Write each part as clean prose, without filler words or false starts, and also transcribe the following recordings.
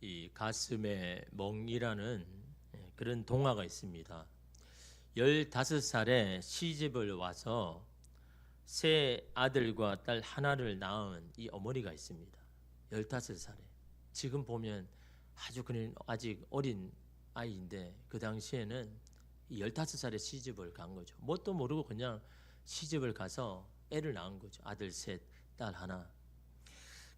이 가슴의 멍이라는 그런 동화가 있습니다. 15살에 시집을 와서 세 아들과 딸 하나를 낳은 이 어머니가 있습니다. 15살에. 지금 보면 아주 그는 아직 어린 아이인데 그 당시에는 이 15살에 시집을 간 거죠. 뭣도 모르고 그냥 시집을 가서 애를 낳은 거죠. 아들 셋, 딸 하나.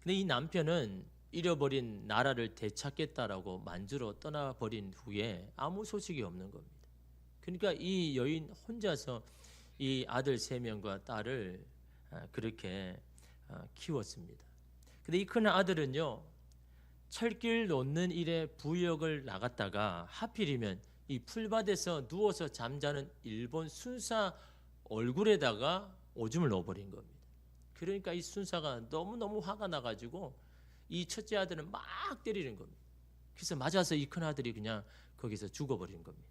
근데 이 남편은 잃어버린 나라를 되찾겠다라고 만주로 떠나버린 후에 아무 소식이 없는 겁니다. 그러니까 이 여인 혼자서 이 아들 3명과 딸을 그렇게 키웠습니다. 근데 이 큰 아들은요, 철길 놓는 일에 부역을 나갔다가 하필이면 이 풀밭에서 누워서 잠자는 일본 순사 얼굴에다가 오줌을 넣어버린 겁니다. 그러니까 이 순사가 너무너무 화가 나가지고 이 첫째 아들은 막 때리는 겁니다. 그래서 맞아서 이 큰 아들이 그냥 거기서 죽어버린 겁니다.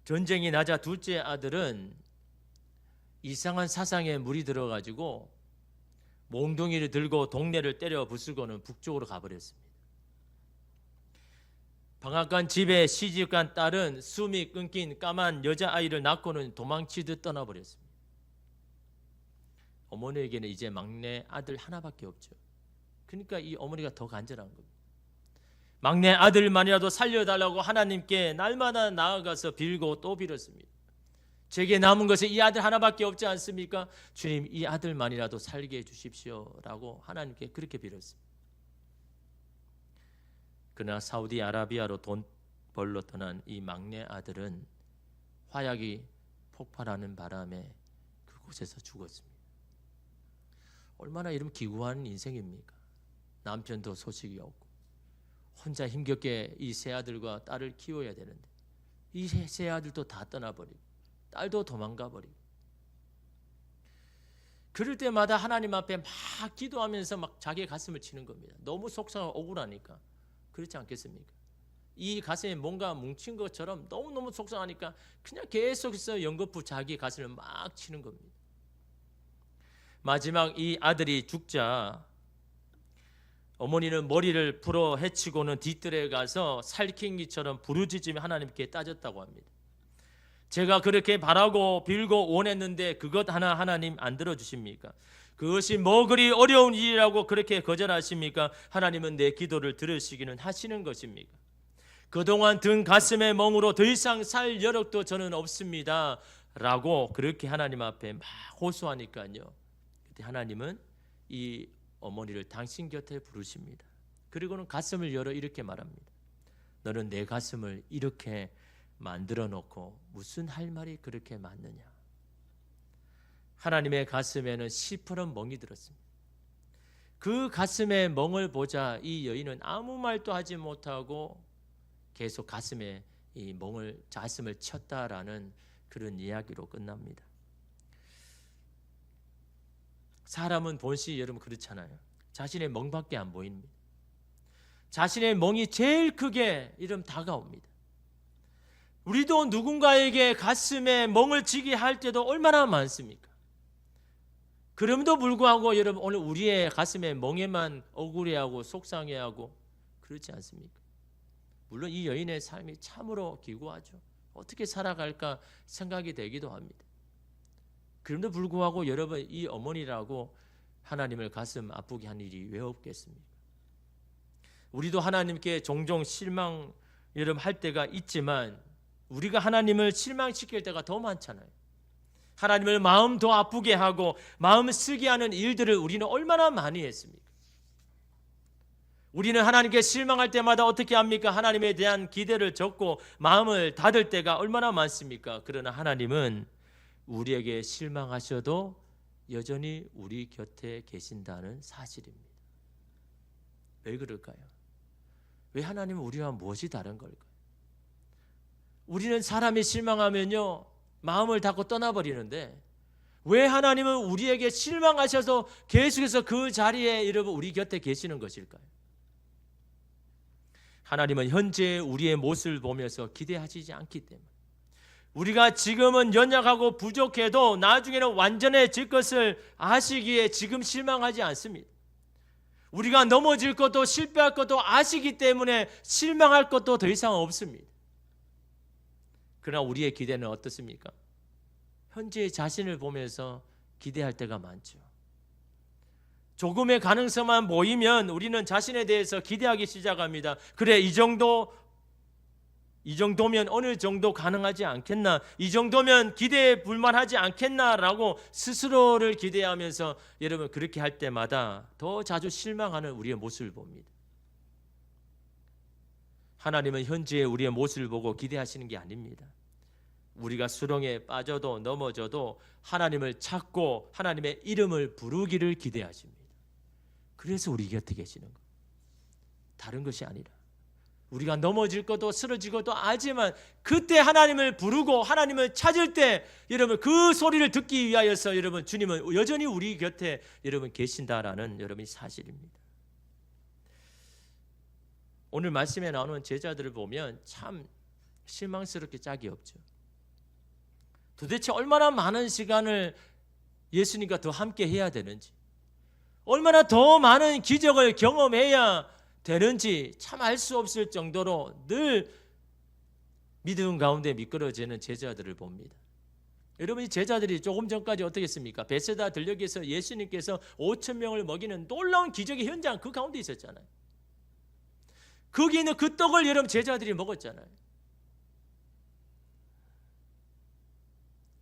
전쟁이 나자 둘째 아들은 이상한 사상에 물이 들어가지고 몽둥이를 들고 동네를 때려 부수고는 북쪽으로 가버렸습니다. 방앗간 집에 시집간 딸은 숨이 끊긴 까만 여자아이를 낳고는 도망치듯 떠나버렸습니다. 어머니에게는 이제 막내 아들 하나밖에 없죠. 그러니까 이 어머니가 더 간절한 겁니다. 막내 아들만이라도 살려달라고 하나님께 날마다 나아가서 빌고 또 빌었습니다. 제게 남은 것은 이 아들 하나밖에 없지 않습니까? 주님, 이 아들만이라도 살게 해주십시오라고 하나님께 그렇게 빌었습니다. 그러나 사우디아라비아로 돈 벌러 떠난 이 막내 아들은 화약이 폭발하는 바람에 그곳에서 죽었습니다. 얼마나 이런 기구한 인생입니까? 남편도 소식이 없고 혼자 힘겹게 이 세 아들과 딸을 키워야 되는데 이 세 아들도 다 떠나버리고 딸도 도망가버리고, 그럴 때마다 하나님 앞에 막 기도하면서 막 자기의 가슴을 치는 겁니다. 너무 속상하고 억울하니까. 그렇지 않겠습니까? 이 가슴에 뭔가 뭉친 것처럼 너무너무 속상하니까 그냥 계속해서 연거푸 자기 가슴을 막 치는 겁니다. 마지막 이 아들이 죽자 어머니는 머리를 풀어 헤치고는 뒤뜰에 가서 살쾡이처럼 부르짖으며 하나님께 따졌다고 합니다. 제가 그렇게 바라고 빌고 원했는데 그것 하나 하나님 안 들어주십니까? 그것이 뭐 그리 어려운 일이라고 그렇게 거절하십니까? 하나님은 내 기도를 들으시기는 하시는 것입니까? 그동안 든 가슴의 멍으로 더 이상 살 여력도 저는 없습니다 라고 그렇게 하나님 앞에 막 호소하니까요, 그때 하나님은 이 어머니를 당신 곁에 부르십니다. 그리고는 가슴을 열어 이렇게 말합니다. 너는 내 가슴을 이렇게 만들어 놓고 무슨 할 말이 그렇게 많느냐. 하나님의 가슴에는 시퍼런 멍이 들었습니다. 그 가슴에 멍을 보자 이 여인은 아무 말도 하지 못하고 계속 가슴에 이 멍을 가슴을 쳤다라는 그런 이야기로 끝납니다. 사람은 본시 여러분 그렇잖아요. 자신의 멍밖에 안 보입니다. 자신의 멍이 제일 크게 이름 다가옵니다. 우리도 누군가에게 가슴에 멍을 지게 할 때도 얼마나 많습니까? 그럼에도 불구하고 여러분 오늘 우리의 가슴에 멍에만 억울해하고 속상해하고 그렇지 않습니까? 물론 이 여인의 삶이 참으로 기구하죠. 어떻게 살아갈까 생각이 되기도 합니다. 그럼에도 불구하고 여러분 이 어머니라고 하나님을 가슴 아프게 한 일이 왜 없겠습니까? 우리도 하나님께 종종 실망 여러분 할 때가 있지만 우리가 하나님을 실망시킬 때가 더 많잖아요. 하나님을 마음 더 아프게 하고 마음 쓰게 하는 일들을 우리는 얼마나 많이 했습니까? 우리는 하나님께 실망할 때마다 어떻게 합니까? 하나님에 대한 기대를 접고 마음을 닫을 때가 얼마나 많습니까? 그러나 하나님은 우리에게 실망하셔도 여전히 우리 곁에 계신다는 사실입니다. 왜 그럴까요? 왜 하나님은 우리와 무엇이 다른 걸까요? 우리는 사람이 실망하면요 마음을 닫고 떠나버리는데 왜 하나님은 우리에게 실망하셔서 계속해서 그 자리에 여러분 우리 곁에 계시는 것일까요? 하나님은 현재 우리의 모습을 보면서 기대하시지 않기 때문에 우리가 지금은 연약하고 부족해도 나중에는 완전해질 것을 아시기에 지금 실망하지 않습니다. 우리가 넘어질 것도 실패할 것도 아시기 때문에 실망할 것도 더 이상 없습니다. 그러나 우리의 기대는 어떻습니까? 현재의 자신을 보면서 기대할 때가 많죠. 조금의 가능성만 보이면 우리는 자신에 대해서 기대하기 시작합니다. 그래, 이 정도면 어느 정도 가능하지 않겠나? 이 정도면 기대에 불만하지 않겠나라고 스스로를 기대하면서 여러분 그렇게 할 때마다 더 자주 실망하는 우리의 모습을 봅니다. 하나님은 현재의 우리의 모습을 보고 기대하시는 게 아닙니다. 우리가 수렁에 빠져도 넘어져도 하나님을 찾고 하나님의 이름을 부르기를 기대하십니다. 그래서 우리 곁에 계시는 거예요. 다른 것이 아니라 우리가 넘어질 것도 쓰러질 것도 알지만 그때 하나님을 부르고 하나님을 찾을 때 여러분 그 소리를 듣기 위하여서 여러분 주님은 여전히 우리 곁에 여러분 계신다라는 여러분이 사실입니다. 오늘 말씀에 나오는 제자들을 보면 참 실망스럽게 짝이 없죠. 도대체 얼마나 많은 시간을 예수님과 더 함께 해야 되는지, 얼마나 더 많은 기적을 경험해야 되는지 참 알 수 없을 정도로 늘 믿음 가운데 미끄러지는 제자들을 봅니다. 여러분, 이 제자들이 조금 전까지 어떻게 했습니까? 베세다 들녘에서 예수님께서 5천 명을 먹이는 놀라운 기적의 현장 그 가운데 있었잖아요. 거기 있는 그 떡을 여러분 제자들이 먹었잖아요.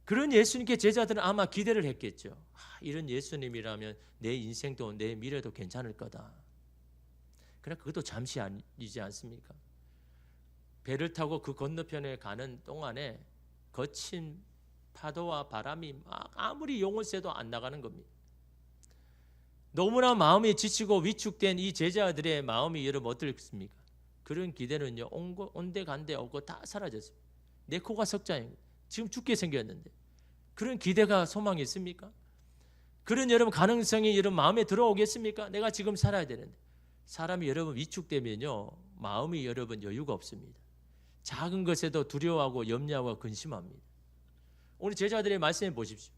그런 예수님께 제자들은 아마 기대를 했겠죠. 이런 예수님이라면 내 인생도 내 미래도 괜찮을 거다. 그러나 그것도 잠시 아니지 않습니까? 배를 타고 그 건너편에 가는 동안에 거친 파도와 바람이 막 아무리 용을 쐬도 안 나가는 겁니다. 너무나 마음이 지치고 위축된 이 제자들의 마음이 여러분 어떻습니까? 그런 기대는요 온데간데 없고 다 사라졌습니다. 내 코가 석자입니다. 지금 죽게 생겼는데 그런 기대가 소망이 있습니까? 그런 여러분 가능성이 여러분 마음에 들어오겠습니까? 내가 지금 살아야 되는데. 사람이 여러분 위축되면요 마음이 여러분 여유가 없습니다. 작은 것에도 두려워하고 염려하고 근심합니다. 오늘 제자들의 말씀해 보십시오.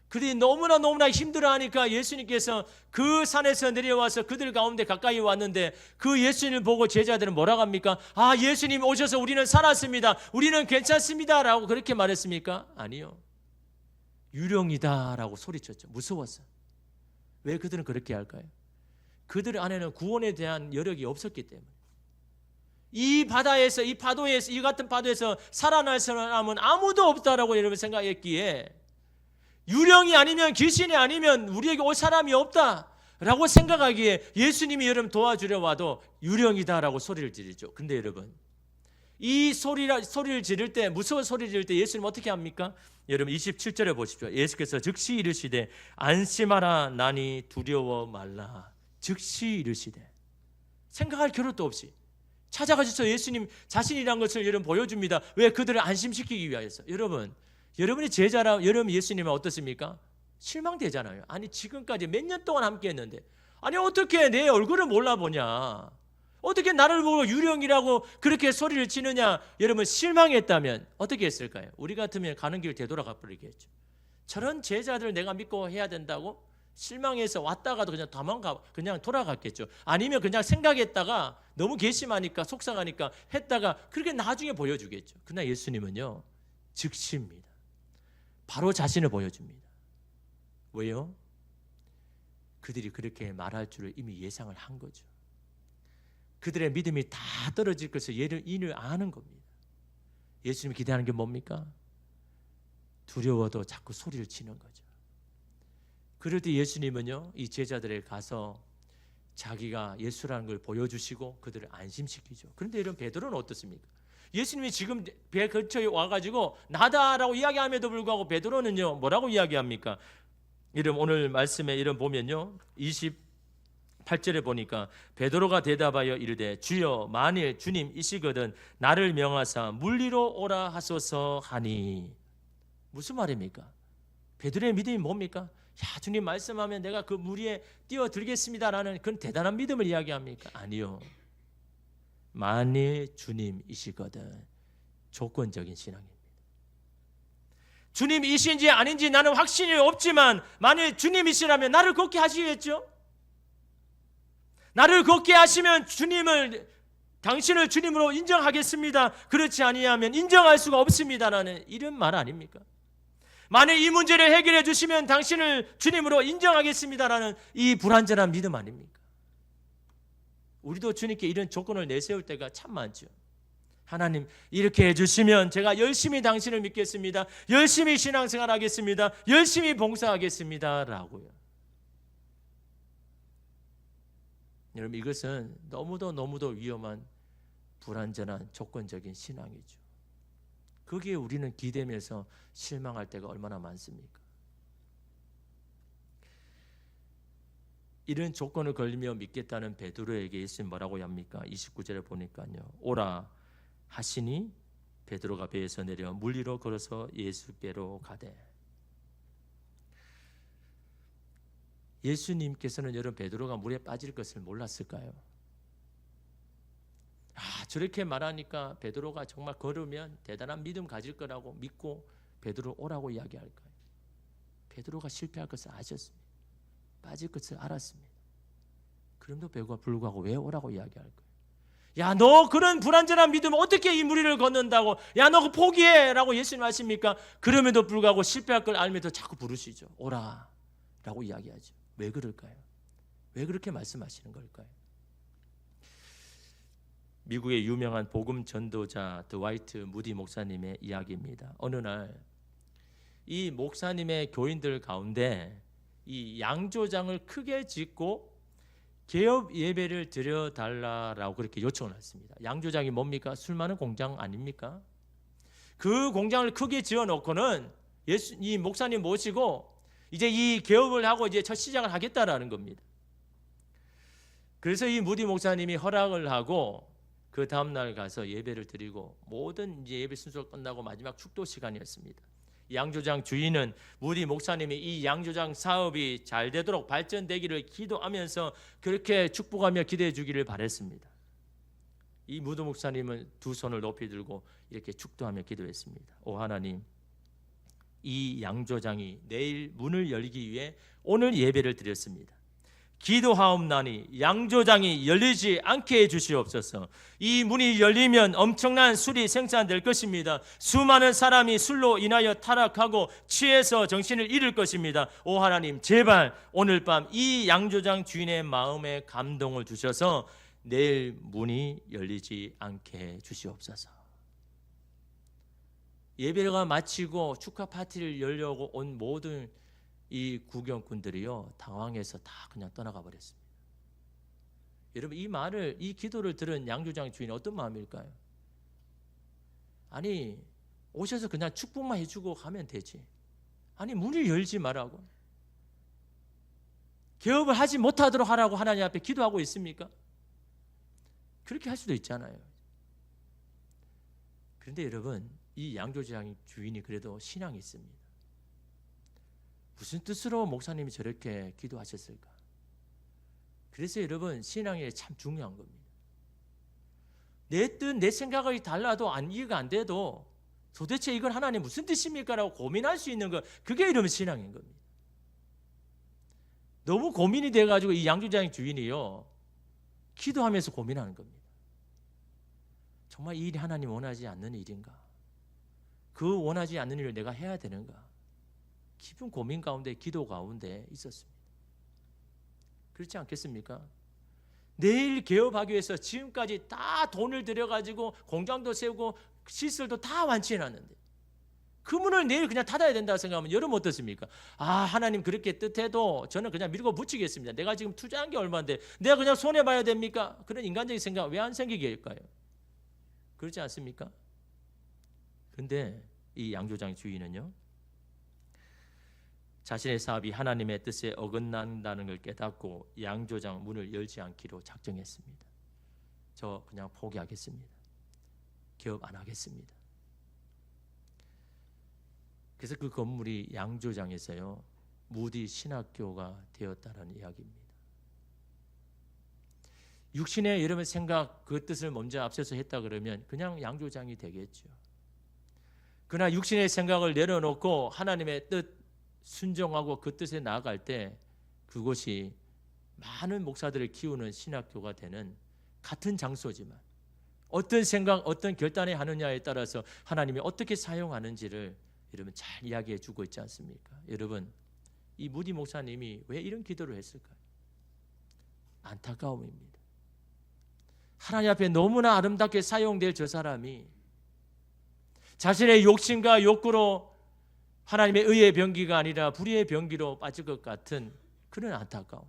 그들이 너무나 힘들어하니까 예수님께서 그 산에서 내려와서 그들 가운데 가까이 왔는데 그 예수님을 보고 제자들은 뭐라고 합니까? 예수님 오셔서 우리는 살았습니다. 우리는 괜찮습니다 라고 그렇게 말했습니까? 아니요. 유령이다 라고 소리쳤죠. 무서웠어요. 왜 그들은 그렇게 할까요? 그들 안에는 구원에 대한 여력이 없었기 때문에. 이 바다에서 이 파도에서 이 같은 파도에서 살아날 사람은 아무도 없다라고 여러분 생각했기에 유령이 아니면 귀신이 아니면 우리에게 올 사람이 없다라고 생각하기에 예수님이 여러분 도와주려 와도 유령이다라고 소리를 지르죠. 근데 여러분 이 소리를 지를 때 무서운 소리를 지를 때 예수님 어떻게 합니까? 여러분 27절에 보십시오. 예수께서 즉시 이르시되 안심하라 나니 두려워 말라. 즉시 이르시되 생각할 겨를도 없이 찾아가셔서 예수님 자신이란 것을 여러분 보여줍니다. 왜? 그들을 안심시키기 위하여서. 여러분이 제자라 여러분 예수님은 어떻습니까? 실망되잖아요. 아니 지금까지 몇 년 동안 함께 했는데 아니 어떻게 내 얼굴을 몰라보냐, 어떻게 나를 보고 유령이라고 그렇게 소리를 치느냐. 여러분 실망했다면 어떻게 했을까요? 우리 같으면 가는 길 되돌아가 버리겠죠. 저런 제자들 내가 믿고 해야 된다고? 실망해서 왔다가도 그냥 돌아갔겠죠. 아니면 그냥 생각했다가 너무 괘씸하니까 속상하니까 했다가 그렇게 나중에 보여주겠죠. 그러나 예수님은요 즉시입니다. 바로 자신을 보여줍니다. 왜요? 그들이 그렇게 말할 줄을 이미 예상을 한 거죠. 그들의 믿음이 다 떨어질 것을 이를 아는 겁니다. 예수님이 기대하는 게 뭡니까? 두려워도 자꾸 소리를 치는 거죠. 그럴 때 예수님은요 이 제자들에 가서 자기가 예수라는 걸 보여주시고 그들을 안심시키죠. 그런데 이런 베드로는 어떻습니까? 예수님이 지금 배 근처에 와가지고 나다라고 이야기함에도 불구하고 베드로는요 뭐라고 이야기합니까? 이런 오늘 말씀에 이런 보면요 28절에 보니까 베드로가 대답하여 이르되 주여 만일 주님이시거든 나를 명하사 물리로 오라 하소서 하니. 무슨 말입니까? 베드로의 믿음이 뭡니까? 야 주님 말씀하면 내가 그 물 위에 뛰어들겠습니다라는 그런 대단한 믿음을 이야기합니까? 아니요. 만일 주님이시거든. 조건적인 신앙입니다. 주님이신지 아닌지 나는 확신이 없지만 만일 주님이시라면 나를 걷게 하시겠죠? 나를 걷게 하시면 당신을 주님으로 인정하겠습니다. 그렇지 아니하면 인정할 수가 없습니다라는 이런 말 아닙니까? 만약 이 문제를 해결해 주시면 당신을 주님으로 인정하겠습니다라는 이 불완전한 믿음 아닙니까? 우리도 주님께 이런 조건을 내세울 때가 참 많죠. 하나님 이렇게 해주시면 제가 열심히 당신을 믿겠습니다. 열심히 신앙생활 하겠습니다. 열심히 봉사하겠습니다 라고요. 여러분 이것은 너무도 위험한 불완전한 조건적인 신앙이죠. 거기에 우리는 기대면서 실망할 때가 얼마나 많습니까? 이런 조건을 걸리며 믿겠다는 베드로에게 예수님 뭐라고 합니까? 29절에 보니까요. 오라 하시니 베드로가 배에서 내려 물 위로 걸어서 예수께로 가되. 예수님께서는 여러분 베드로가 물에 빠질 것을 몰랐을까요? 저렇게 말하니까 베드로가 정말 걸으면 대단한 믿음 가질 거라고 믿고 베드로 오라고 이야기할까요? 베드로가 실패할 것을 아셨습니다. 빠질 것을 알았습니다. 그럼에도 불구하고 왜 오라고 이야기할까요? 야, 너 그런 불완전한 믿음 어떻게 이 무리를 걷는다고? 야, 너 그거 포기해 라고 예수님 하십니까? 그럼에도 불구하고 실패할 걸 알면서 자꾸 부르시죠. 오라 라고 이야기하죠. 왜 그럴까요? 왜 그렇게 말씀하시는 걸까요? 미국의 유명한 복음 전도자 드와이트 무디 목사님의 이야기입니다. 어느 날 이 목사님의 교인들 가운데 이 양조장을 크게 짓고 개업 예배를 드려달라고 그렇게 요청을 했습니다. 양조장이 뭡니까? 술 많은 공장 아닙니까? 그 공장을 크게 지어놓고는 이 목사님 모시고 이제 이 개업을 하고 이제 첫 시작을 하겠다라는 겁니다. 그래서 이 무디 목사님이 허락을 하고 그 다음날 가서 예배를 드리고 모든 이제 예배 순서가 끝나고 마지막 축도 시간이었습니다. 양조장 주인은 무디 목사님이 이 양조장 사업이 잘 되도록 발전되기를 기도하면서 그렇게 축복하며 기도해 주기를 바랬습니다. 이 무디 목사님은 두 손을 높이 들고 이렇게 축도하며 기도했습니다. 오 하나님, 이 양조장이 내일 문을 열기 위해 오늘 예배를 드렸습니다. 기도하옵나니 양조장이 열리지 않게 해주시옵소서. 이 문이 열리면 엄청난 술이 생산될 것입니다. 수많은 사람이 술로 인하여 타락하고 취해서 정신을 잃을 것입니다. 오 하나님, 제발 오늘 밤 이 양조장 주인의 마음에 감동을 주셔서 내일 문이 열리지 않게 해주시옵소서. 예배가 마치고 축하 파티를 열려고 온 모든 이 구경꾼들이요 당황해서 다 그냥 떠나가 버렸습니다. 여러분 이 기도를 들은 양조장 주인이 어떤 마음일까요? 아니 오셔서 그냥 축복만 해주고 가면 되지. 아니 문을 열지 말라고. 개업을 하지 못하도록 하라고 하나님 앞에 기도하고 있습니까? 그렇게 할 수도 있잖아요. 그런데 여러분 이 양조장 주인이 그래도 신앙이 있습니다. 무슨 뜻으로 목사님이 저렇게 기도하셨을까? 그래서 여러분 신앙이 참 중요한 겁니다. 내 뜻, 내 생각이 달라도 이해가 안 돼도 도대체 이건 하나님 무슨 뜻입니까? 라고 고민할 수 있는 것, 그게 이러면 신앙인 겁니다. 너무 고민이 돼가지고 이 양조장 주인이요 기도하면서 고민하는 겁니다. 정말 이 일이 하나님 원하지 않는 일인가? 그 원하지 않는 일을 내가 해야 되는가? 깊은 고민 가운데 기도 가운데 있었습니다. 그렇지 않겠습니까? 내일 개업하기 위해서 지금까지 다 돈을 들여가지고 공장도 세우고 시설도 다 완치해놨는데 그 문을 내일 그냥 닫아야 된다고 생각하면 여러분 어떻습니까? 하나님 그렇게 뜻해도 저는 그냥 밀고 붙이겠습니다. 내가 지금 투자한 게 얼마인데 내가 그냥 손해봐야 됩니까? 그런 인간적인 생각 왜 안 생기게 할까요? 그렇지 않습니까? 그런데 이 양조장 주인은요 자신의 사업이 하나님의 뜻에 어긋난다는 걸 깨닫고 양조장 문을 열지 않기로 작정했습니다. 저 그냥 포기하겠습니다. 개업 안 하겠습니다. 그래서 그 건물이 양조장에서요 무디 신학교가 되었다는 이야기입니다. 육신의 여러분 생각 그 뜻을 먼저 앞서서 했다 그러면 그냥 양조장이 되겠죠. 그러나 육신의 생각을 내려놓고 하나님의 뜻 순종하고 그 뜻에 나아갈 때 그것이 많은 목사들을 키우는 신학교가 되는 같은 장소지만 어떤 생각, 어떤 결단을 하느냐에 따라서 하나님이 어떻게 사용하는지를 여러분 잘 이야기해 주고 있지 않습니까? 여러분, 이 무디 목사님이 왜 이런 기도를 했을까요? 안타까움입니다. 하나님 앞에 너무나 아름답게 사용될 저 사람이 자신의 욕심과 욕구로 하나님의 의의 병기가 아니라 불의의 병기로 빠질 것 같은 그런 안타까움.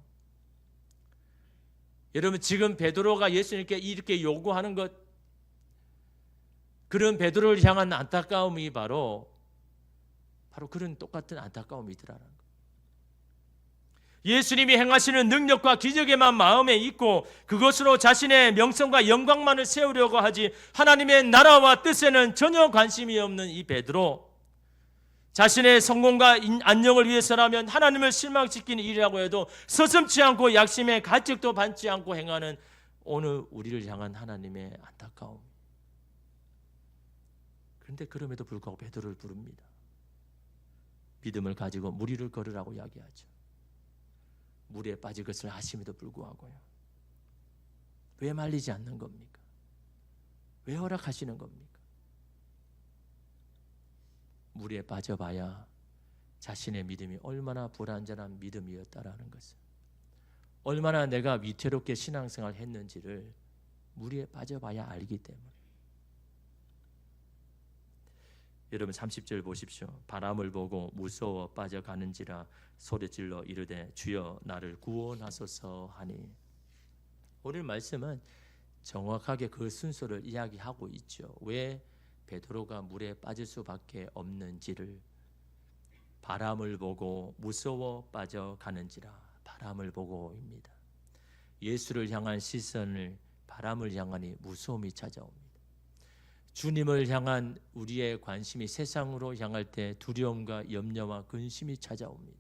여러분, 지금 베드로가 예수님께 이렇게 요구하는 것, 그런 베드로를 향한 안타까움이 바로 그런 똑같은 안타까움이더라는 것. 예수님이 행하시는 능력과 기적에만 마음에 있고 그것으로 자신의 명성과 영광만을 세우려고 하지 하나님의 나라와 뜻에는 전혀 관심이 없는 이 베드로, 자신의 성공과 안녕을 위해서라면 하나님을 실망시키는 일이라고 해도 서슴지 않고 약심에 가책도 받지 않고 행하는 오늘 우리를 향한 하나님의 안타까움. 그런데 그럼에도 불구하고 베드로를 부릅니다. 믿음을 가지고 물 위를 걸으라고 이야기하죠. 물에 빠질 것을 아심에도 불구하고요. 왜 말리지 않는 겁니까? 왜 허락하시는 겁니까? 물에 빠져봐야 자신의 믿음이 얼마나 불완전한 믿음이었다라는 것을, 얼마나 내가 위태롭게 신앙생활을 했는지를 물에 빠져봐야 알기 때문에. 여러분 30절 보십시오. 바람을 보고 무서워 빠져가는지라 소리질러 이르되 주여 나를 구원하소서 하니. 오늘 말씀은 정확하게 그 순서를 이야기하고 있죠. 왜 베드로가 물에 빠질 수밖에 없는지를. 바람을 보고 무서워 빠져가는지라. 바람을 보고입니다. 예수를 향한 시선을 바람을 향하니 무서움이 찾아옵니다. 주님을 향한 우리의 관심이 세상으로 향할 때 두려움과 염려와 근심이 찾아옵니다.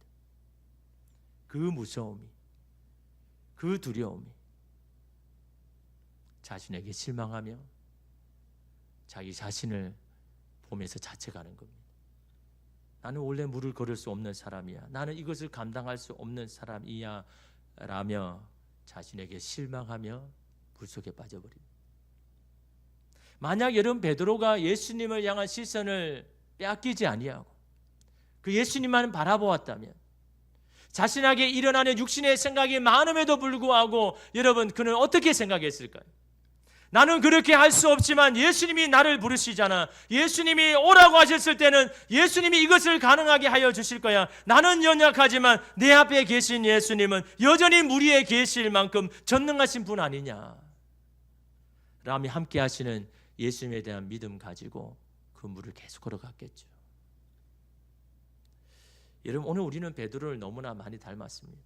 그 무서움이, 그 두려움이 자신에게 실망하며 자기 자신을 보면서 자책하는 겁니다. 나는 원래 물을 걸을 수 없는 사람이야. 나는 이것을 감당할 수 없는 사람이야 라며 자신에게 실망하며 물속에 빠져버립니다. 만약 여러분 베드로가 예수님을 향한 시선을 빼앗기지 아니하고 그 예수님만 바라보았다면, 자신에게 일어나는 육신의 생각이 많음에도 불구하고 여러분 그는 어떻게 생각했을까요? 나는 그렇게 할 수 없지만 예수님이 나를 부르시잖아. 예수님이 오라고 하셨을 때는 예수님이 이것을 가능하게 하여 주실 거야. 나는 연약하지만 내 앞에 계신 예수님은 여전히 물 위에 계실 만큼 전능하신 분 아니냐 라며 함께 하시는 예수님에 대한 믿음 가지고 그 물을 계속 걸어갔겠죠. 여러분, 오늘 우리는 베드로를 너무나 많이 닮았습니다.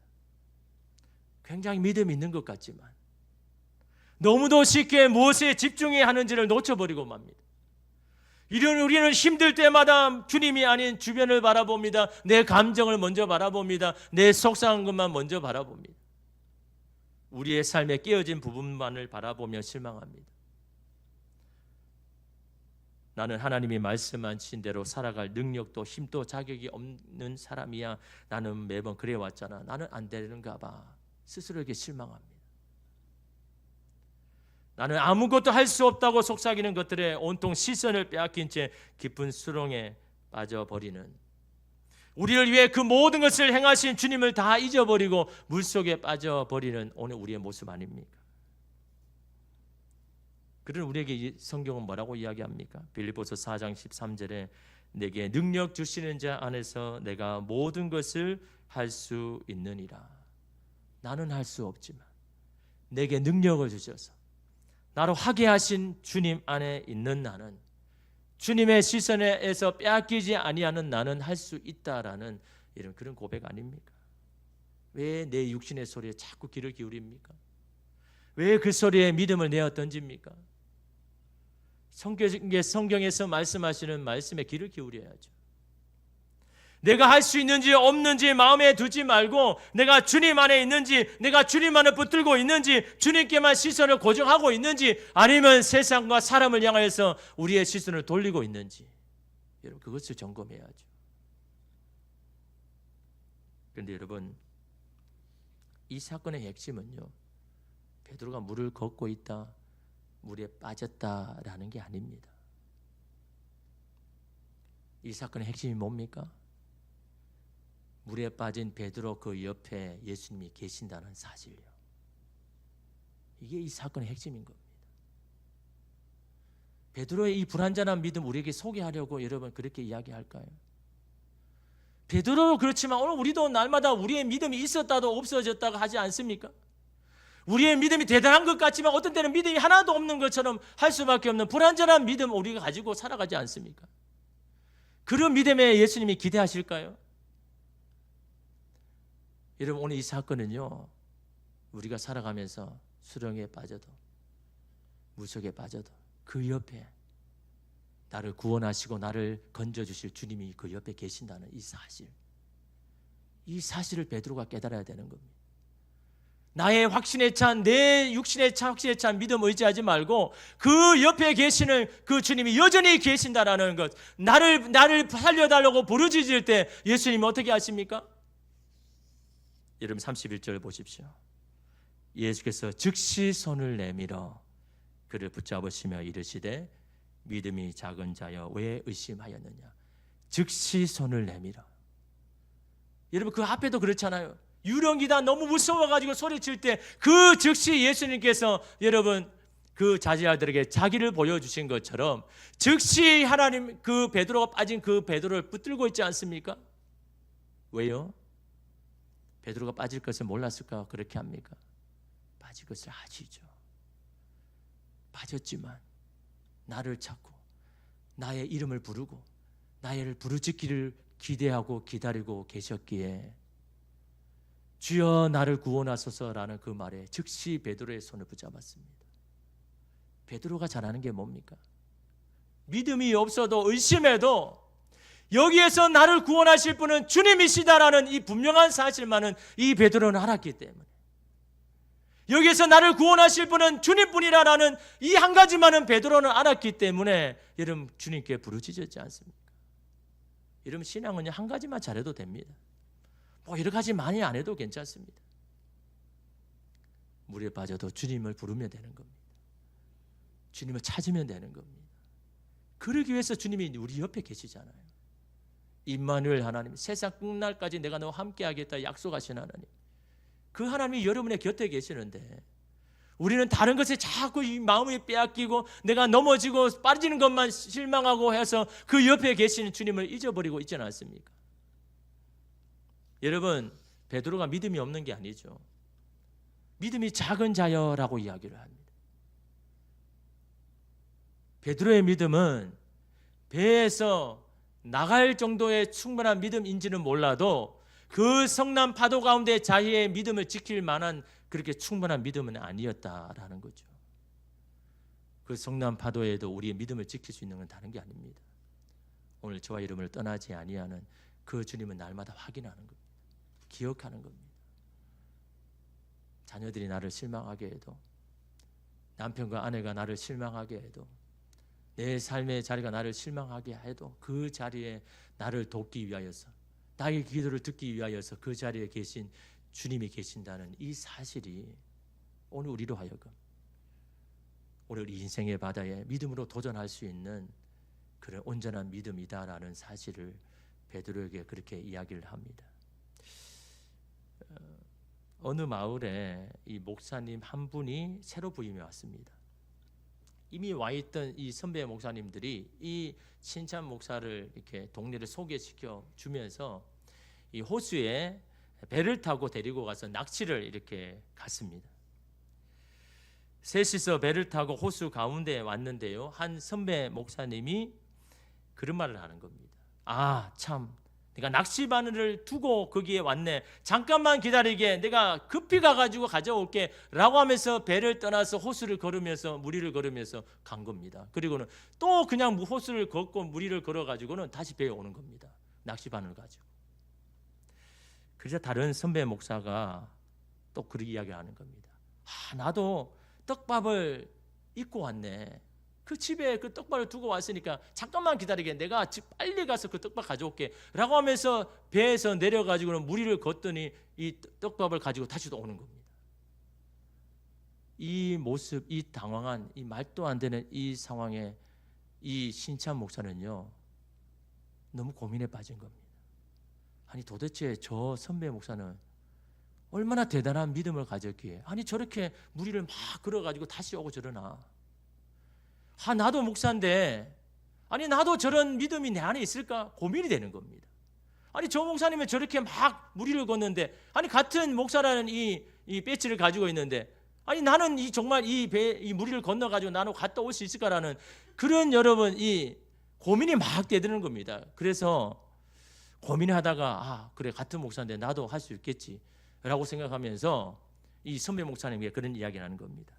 굉장히 믿음이 있는 것 같지만 너무도 쉽게 무엇에 집중해야 하는지를 놓쳐버리고 맙니다. 이런 우리는 힘들 때마다 주님이 아닌 주변을 바라봅니다. 내 감정을 먼저 바라봅니다. 내 속상한 것만 먼저 바라봅니다. 우리의 삶에 깨어진 부분만을 바라보며 실망합니다. 나는 하나님이 말씀하신 대로 살아갈 능력도 힘도 자격이 없는 사람이야. 나는 매번 그래왔잖아. 나는 안 되는가 봐. 스스로에게 실망합니다. 나는 아무것도 할 수 없다고 속삭이는 것들에 온통 시선을 빼앗긴 채 깊은 수렁에 빠져버리는, 우리를 위해 그 모든 것을 행하신 주님을 다 잊어버리고 물속에 빠져버리는 오늘 우리의 모습 아닙니까? 그런 우리에게 성경은 뭐라고 이야기합니까? 빌립보서 4장 13절에 내게 능력 주시는 자 안에서 내가 모든 것을 할 수 있느니라. 나는 할 수 없지만 내게 능력을 주셔서 나로 하게 하신 주님 안에 있는 나는, 주님의 시선에서 빼앗기지 아니하는 나는 할 수 있다라는 이런 그런 고백 아닙니까? 왜 내 육신의 소리에 자꾸 귀를 기울입니까? 왜 그 소리에 믿음을 내어 던집니까? 성경에서 말씀하시는 말씀에 귀를 기울여야죠. 내가 할 수 있는지 없는지 마음에 두지 말고 내가 주님 안에 있는지, 내가 주님 안에 붙들고 있는지, 주님께만 시선을 고정하고 있는지, 아니면 세상과 사람을 향하여서 우리의 시선을 돌리고 있는지, 여러분 그것을 점검해야죠. 그런데 여러분, 이 사건의 핵심은요, 베드로가 물을 걷고 있다, 물에 빠졌다라는 게 아닙니다. 이 사건의 핵심이 뭡니까? 물에 빠진 베드로 그 옆에 예수님이 계신다는 사실이요. 이게 이 사건의 핵심인 겁니다. 베드로의 이 불완전한 믿음 우리에게 소개하려고 여러분 그렇게 이야기할까요? 베드로도 그렇지만 오늘 우리도 날마다 우리의 믿음이 있었다도 없어졌다고 하지 않습니까? 우리의 믿음이 대단한 것 같지만 어떤 때는 믿음이 하나도 없는 것처럼 할 수밖에 없는 불완전한 믿음 우리가 가지고 살아가지 않습니까? 그런 믿음에 예수님이 기대하실까요? 여러분, 오늘 이 사건은요, 우리가 살아가면서 수렁에 빠져도 무속에 빠져도 그 옆에 나를 구원하시고 나를 건져주실 주님이 그 옆에 계신다는 이 사실을 베드로가 깨달아야 되는 겁니다. 나의 확신에 찬, 내 육신에 찬 확신에 찬 믿음 의지하지 말고 그 옆에 계시는 그 주님이 여전히 계신다라는 것, 나를 살려달라고 부르짖을 때 예수님이 어떻게 하십니까? 여러분 31절 보십시오. 예수께서 즉시 손을 내밀어 그를 붙잡으시며 이르시되 믿음이 작은 자여 왜 의심하였느냐. 즉시 손을 내밀어. 여러분 그 앞에도 그렇잖아요. 유령이다 너무 무서워가지고 소리칠 때 그 즉시 예수님께서 여러분 그 자제아들에게 자기를 보여주신 것처럼 즉시 하나님 그 베드로가 빠진 그 베드로를 붙들고 있지 않습니까? 왜요? 베드로가 빠질 것을 몰랐을까 그렇게 합니까? 빠질 것을 아시죠. 빠졌지만 나를 찾고 나의 이름을 부르고 나를 부르짖기를 기대하고 기다리고 계셨기에 주여 나를 구원하소서라는 그 말에 즉시 베드로의 손을 붙잡았습니다. 베드로가 잘하는 게 뭡니까? 믿음이 없어도 의심해도 여기에서 나를 구원하실 분은 주님이시다라는 이 분명한 사실만은 이 베드로는 알았기 때문에, 여기에서 나를 구원하실 분은 주님뿐이라는 이 한 가지만은 베드로는 알았기 때문에 여러분 주님께 부르짖었지 않습니까? 여러분 신앙은요 한 가지만 잘해도 됩니다. 뭐 여러 가지 많이 안 해도 괜찮습니다. 물에 빠져도 주님을 부르면 되는 겁니다. 주님을 찾으면 되는 겁니다. 그러기 위해서 주님이 우리 옆에 계시잖아요. 임마누엘 하나님, 세상 끝날까지 내가 너와 함께 하겠다 약속하신 하나님, 그 하나님이 여러분의 곁에 계시는데 우리는 다른 것에 자꾸 이 마음이 빼앗기고 내가 넘어지고 빠지는 것만 실망하고 해서 그 옆에 계시는 주님을 잊어버리고 있지 않습니까? 여러분 베드로가 믿음이 없는 게 아니죠. 믿음이 작은 자여라고 이야기를 합니다. 베드로의 믿음은 배에서 나갈 정도의 충분한 믿음인지는 몰라도 그 성난 파도 가운데 자기의 믿음을 지킬 만한 그렇게 충분한 믿음은 아니었다라는 거죠. 그 성난 파도에도 우리의 믿음을 지킬 수 있는 건 다른 게 아닙니다. 오늘 저와 여러분을 떠나지 아니하는 그 주님은 날마다 확인하는 겁니다. 기억하는 겁니다. 자녀들이 나를 실망하게 해도, 남편과 아내가 나를 실망하게 해도, 내 삶의 자리가 나를 실망하게 해도 그 자리에 나를 돕기 위하여서, 나의 기도를 듣기 위하여서 그 자리에 계신 주님이 계신다는 이 사실이 오늘 우리로 하여금 오늘 우리 인생의 바다에 믿음으로 도전할 수 있는 그런 온전한 믿음이다라는 사실을 베드로에게 그렇게 이야기를 합니다. 어느 마을에 이 목사님 한 분이 새로 부임해 왔습니다. 이미 와 있던 이 선배 목사님들이 이 신참 목사를 이렇게 동네를 소개시켜 주면서 이 호수에 배를 타고 데리고 가서 낚시를 이렇게 갔습니다. 셋이서 배를 타고 호수 가운데에 왔는데요, 한 선배 목사님이 그런 말을 하는 겁니다. 아, 참 내가 낚시바늘을 두고 거기에 왔네. 잠깐만 기다리게. 내가 급히 가가지고 가져올게 라고 하면서 배를 떠나서 호수를 걸으면서 무리를 걸으면서 간 겁니다. 그리고는 또 그냥 호수를 걷고 무리를 걸어가지고는 다시 배에 오는 겁니다. 낚시바늘 가지고. 그래서 다른 선배 목사가 또 그렇게 이야기하는 겁니다. 아, 나도 떡밥을 잊고 왔네. 그 집에 그 떡밥을 두고 왔으니까 잠깐만 기다리게, 내가 빨리 가서 그 떡밥 가져올게 라고 하면서 배에서 내려가지고는 무리를 걷더니 이 떡밥을 가지고 다시 또 오는 겁니다. 이 모습, 이 당황한, 이 말도 안 되는 이 상황에 이 신참 목사는요 너무 고민에 빠진 겁니다. 아니 도대체 저 선배 목사는 얼마나 대단한 믿음을 가졌기에 아니 저렇게 무리를 막 걸어가지고 다시 오고 저러나. 나도 목사인데 아니 나도 저런 믿음이 내 안에 있을까 고민이 되는 겁니다. 아니 저 목사님은 저렇게 막 무리를 걷는데, 아니 같은 목사라는 이 배지를 가지고 있는데, 아니 나는 정말 이 무리를 건너가지고 나는 갔다 올 수 있을까라는 그런 여러분 이 고민이 막 되드는 겁니다. 그래서 고민하다가 그래 같은 목사인데 나도 할 수 있겠지 라고 생각하면서 이 선배 목사님에게 그런 이야기를 하는 겁니다.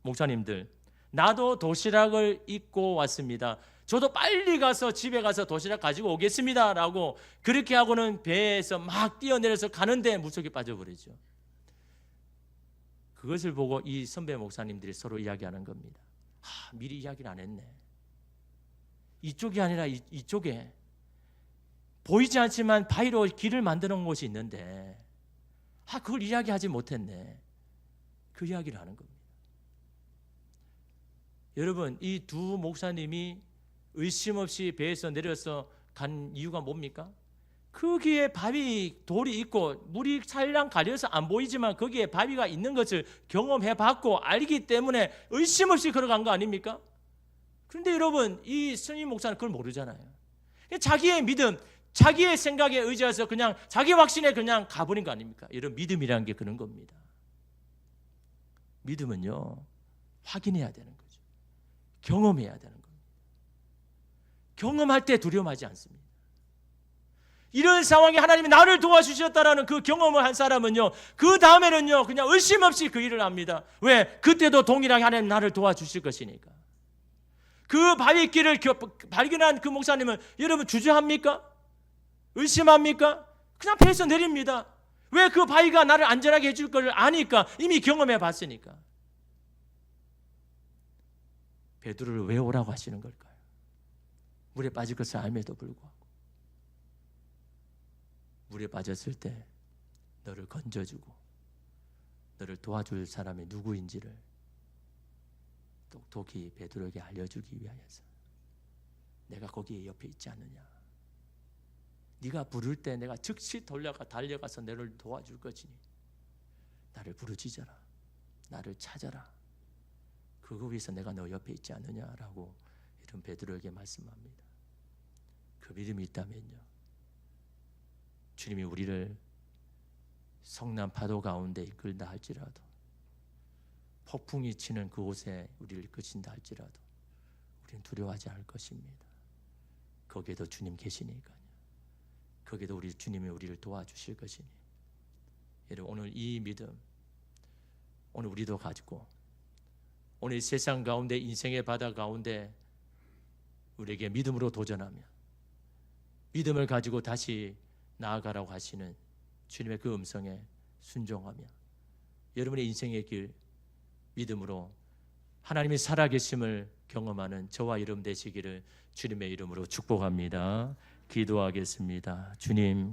목사님들, 나도 도시락을 입고 왔습니다. 저도 빨리 가서 집에 가서 도시락 가지고 오겠습니다 라고 그렇게 하고는 배에서 막 뛰어내려서 가는데 물속에 빠져버리죠. 그것을 보고 이 선배 목사님들이 서로 이야기하는 겁니다. 미리 이야기를 안 했네. 이쪽이 아니라 이쪽에 보이지 않지만 바위로 길을 만들어 놓은 곳이 있는데 그걸 이야기하지 못했네. 그 이야기를 하는 겁니다. 여러분, 이 두 목사님이 의심 없이 배에서 내려서 간 이유가 뭡니까? 거기에 바위 돌이 있고 물이 살랑 가려서 안 보이지만 거기에 바위가 있는 것을 경험해봤고 알기 때문에 의심 없이 걸어간 거 아닙니까? 그런데 여러분, 이 스님 목사는 그걸 모르잖아요. 자기의 믿음, 자기의 생각에 의지해서 그냥 자기 확신에 그냥 가버린 거 아닙니까? 이런 믿음이라는 게 그런 겁니다. 믿음은요 확인해야 되는 거죠. 경험해야 되는 겁니다. 경험할 때 두려움하지 않습니다. 이런 상황에 하나님이 나를 도와주셨다라는 그 경험을 한 사람은요 그 다음에는요 그냥 의심 없이 그 일을 합니다. 왜? 그때도 동일하게 하나님 나를 도와주실 것이니까. 그 바위길을 발견한 그 목사님은 여러분 주저합니까? 의심합니까? 그냥 배에서 내립니다. 왜? 그 바위가 나를 안전하게 해줄 걸 아니까, 이미 경험해 봤으니까. 베드로를 왜 오라고 하시는 걸까요? 물에 빠질 것을 알면도 불구하고 물에 빠졌을 때 너를 건져주고 너를 도와줄 사람이 누구인지를 똑똑히 베드로에게 알려주기 위하여서 내가 거기 옆에 있지 않느냐. 네가 부를 때 내가 즉시 달려가서 너를 도와줄 것이니 나를 부르짖어라. 나를 찾아라. 그거 위해서 내가 너 옆에 있지 않느냐라고 이런 베드로에게 말씀합니다. 그 믿음이 있다면요 주님이 우리를 성난 파도 가운데 이끌다 할지라도, 폭풍이 치는 그곳에 우리를 이끄신다 할지라도 우리는 두려워하지 않을 것입니다. 거기에도 주님 계시니까요. 거기에도 주님이 우리를 도와주실 것이니, 여러분 오늘 이 믿음 오늘 우리도 가지고 오늘 세상 가운데 인생의 바다 가운데 우리에게 믿음으로 도전하며 믿음을 가지고 다시 나아가라고 하시는 주님의 그 음성에 순종하며 여러분의 인생의 길 믿음으로 하나님의 살아계심을 경험하는 저와 여러분 되시기를 주님의 이름으로 축복합니다. 기도하겠습니다. 주님,